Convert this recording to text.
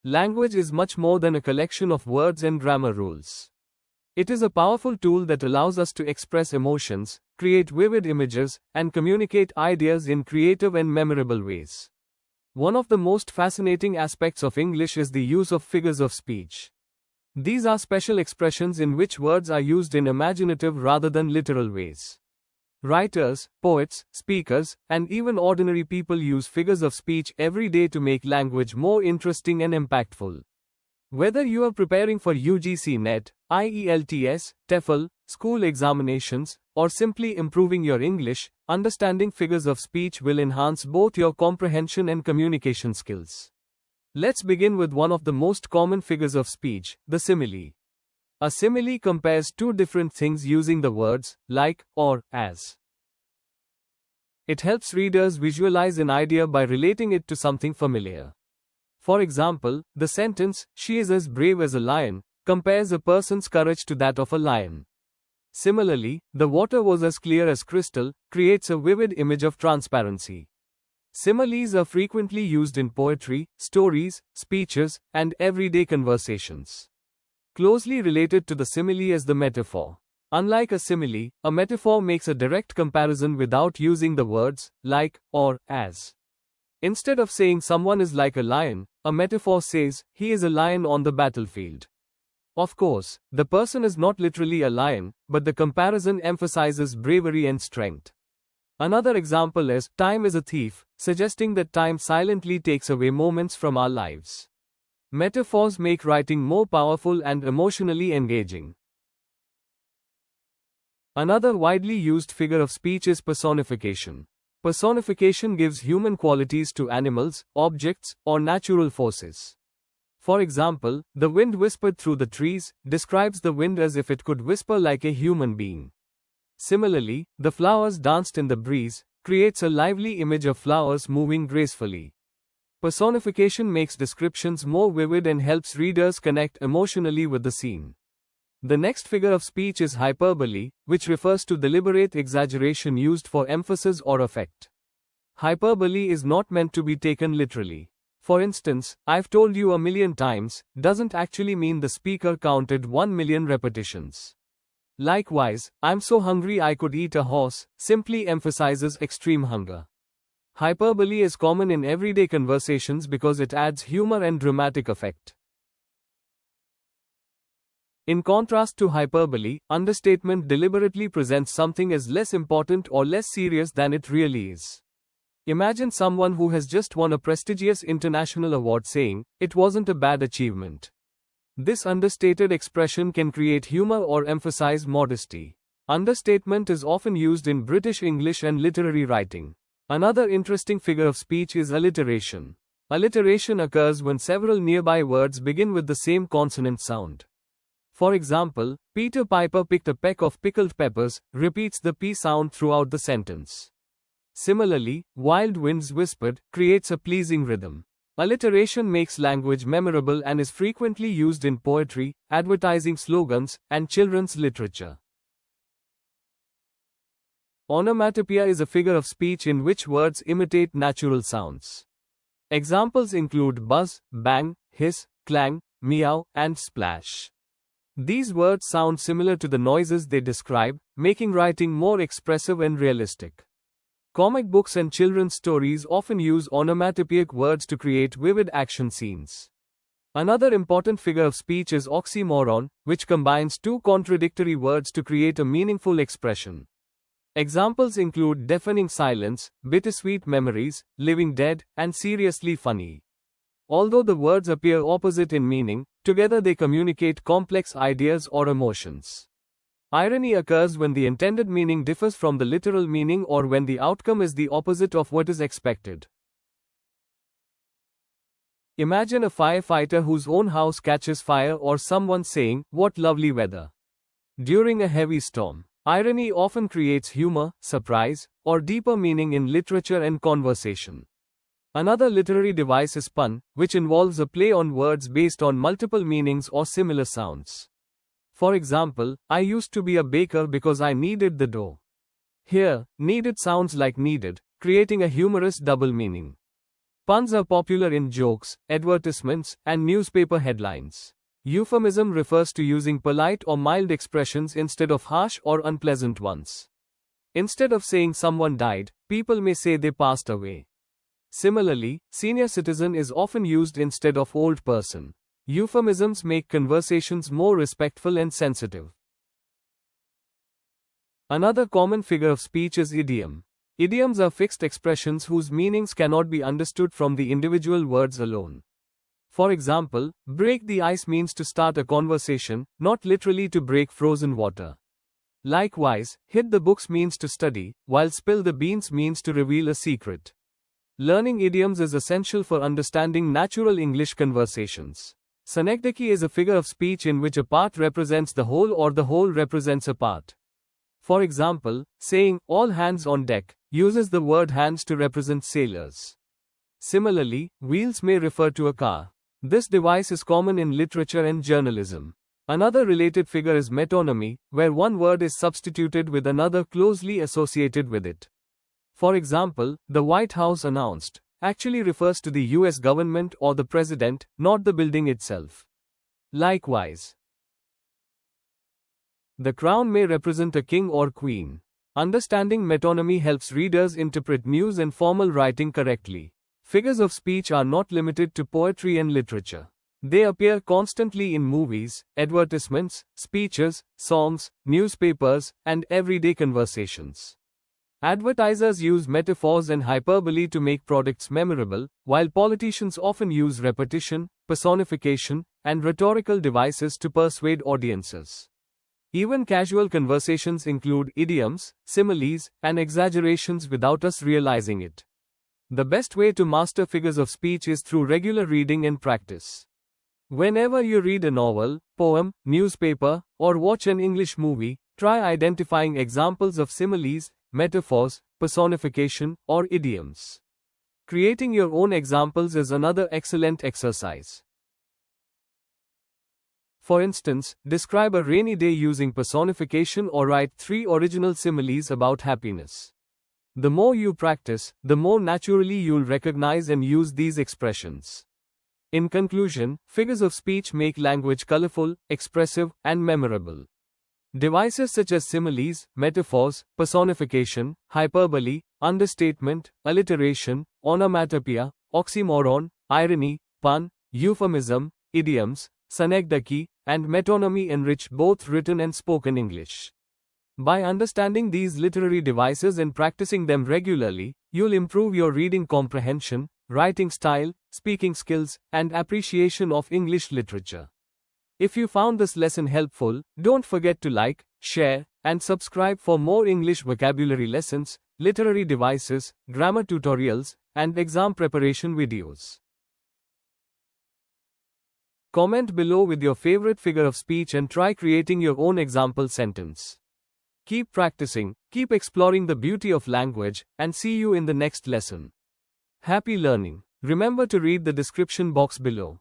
language is much more than a collection of words and grammar rules. It is a powerful tool that allows us to express emotions, create vivid images, and communicate ideas in creative and memorable ways. One of the most fascinating aspects of English is the use of figures of speech. These are special expressions in which words are used in imaginative rather than literal ways. Writers, poets, speakers, and even ordinary people use figures of speech every day to make language more interesting and impactful. Whether you are preparing for UGC NET, IELTS, TEFL, school examinations, or simply improving your English, understanding figures of speech will enhance both your comprehension and communication skills. Let's begin with one of the most common figures of speech, the simile. A simile compares two different things using the words like or as. It helps readers visualize an idea by relating it to something familiar. For example, the sentence, "She is as brave as a lion," compares a person's courage to that of a lion. Similarly, "The water was as clear as crystal," creates a vivid image of transparency. Similes are frequently used in poetry, stories, speeches, and everyday conversations. Closely related to the simile is the metaphor. Unlike a simile, a metaphor makes a direct comparison without using the words like or as. Instead of saying someone is like a lion, a metaphor says, he is a lion on the battlefield. Of course, the person is not literally a lion, but the comparison emphasizes bravery and strength. Another example is, time is a thief, suggesting that time silently takes away moments from our lives. Metaphors make writing more powerful and emotionally engaging. Another widely used figure of speech is personification. Personification gives human qualities to animals, objects, or natural forces. For example, the wind whispered through the trees describes the wind as if it could whisper like a human being. Similarly, the flowers danced in the breeze creates a lively image of flowers moving gracefully. Personification makes descriptions more vivid and helps readers connect emotionally with the scene. The next figure of speech is hyperbole, which refers to deliberate exaggeration used for emphasis or effect. Hyperbole is not meant to be taken literally. For instance, "I've told you a million times" doesn't actually mean the speaker counted 1 million repetitions. Likewise, "I'm so hungry I could eat a horse" simply emphasizes extreme hunger. Hyperbole is common in everyday conversations because it adds humor and dramatic effect. In contrast to hyperbole, understatement deliberately presents something as less important or less serious than it really is. Imagine someone who has just won a prestigious international award saying, "It wasn't a bad achievement." This understated expression can create humor or emphasize modesty. Understatement is often used in British English and literary writing. Another interesting figure of speech is alliteration. Alliteration occurs when several nearby words begin with the same consonant sound. For example, "Peter Piper picked a peck of pickled peppers" repeats the P sound throughout the sentence. Similarly, "Wild winds whispered" creates a pleasing rhythm. Alliteration makes language memorable and is frequently used in poetry, advertising slogans, and children's literature. Onomatopoeia is a figure of speech in which words imitate natural sounds. Examples include buzz, bang, hiss, clang, meow, and splash. These words sound similar to the noises they describe, making writing more expressive and realistic. Comic books and children's stories often use onomatopoeic words to create vivid action scenes. Another important figure of speech is oxymoron, which combines two contradictory words to create a meaningful expression. Examples include deafening silence, bittersweet memories, living dead, and seriously funny. Although the words appear opposite in meaning, together they communicate complex ideas or emotions. Irony occurs when the intended meaning differs from the literal meaning or when the outcome is the opposite of what is expected. Imagine a firefighter whose own house catches fire or someone saying, "What lovely weather," during a heavy storm. Irony often creates humor, surprise, or deeper meaning in literature and conversation. Another literary device is pun, which involves a play on words based on multiple meanings or similar sounds. For example, "I used to be a baker because I kneaded the dough." Here, "needed" sounds like needed, creating a humorous double meaning. Puns are popular in jokes, advertisements, and newspaper headlines. Euphemism refers to using polite or mild expressions instead of harsh or unpleasant ones. Instead of saying someone died, people may say they passed away. Similarly, senior citizen is often used instead of old person. Euphemisms make conversations more respectful and sensitive. Another common figure of speech is idiom. Idioms are fixed expressions whose meanings cannot be understood from the individual words alone. For example, break the ice means to start a conversation, not literally to break frozen water. Likewise, hit the books means to study, while spill the beans means to reveal a secret. Learning idioms is essential for understanding natural English conversations. Synecdoche is a figure of speech in which a part represents the whole or the whole represents a part. For example, saying, all hands on deck, uses the word hands to represent sailors. Similarly, wheels may refer to a car. This device is common in literature and journalism. Another related figure is metonymy, where one word is substituted with another closely associated with it. For example, the White House announced actually refers to the US government or the president, not the building itself. Likewise, the crown may represent a king or queen. Understanding metonymy helps readers interpret news and formal writing correctly. Figures of speech are not limited to poetry and literature. They appear constantly in movies, advertisements, speeches, songs, newspapers, and everyday conversations. Advertisers use metaphors and hyperbole to make products memorable, while politicians often use repetition, personification, and rhetorical devices to persuade audiences. Even casual conversations include idioms, similes, and exaggerations without us realizing it. The best way to master figures of speech is through regular reading and practice. Whenever you read a novel, poem, newspaper, or watch an English movie, try identifying examples of similes, metaphors, personification, or idioms. Creating your own examples is another excellent exercise. For instance, describe a rainy day using personification or write 3 original similes about happiness. The more you practice, the more naturally you'll recognize and use these expressions. In conclusion, figures of speech make language colorful, expressive, and memorable. Devices such as similes, metaphors, personification, hyperbole, understatement, alliteration, onomatopoeia, oxymoron, irony, pun, euphemism, idioms, synecdoche, and metonymy enrich both written and spoken English. By understanding these literary devices and practicing them regularly, you'll improve your reading comprehension, writing style, speaking skills, and appreciation of English literature. If you found this lesson helpful, don't forget to like, share, and subscribe for more English vocabulary lessons, literary devices, grammar tutorials, and exam preparation videos. Comment below with your favorite figure of speech and try creating your own example sentence. Keep practicing, keep exploring the beauty of language, and see you in the next lesson. Happy learning! Remember to read the description box below.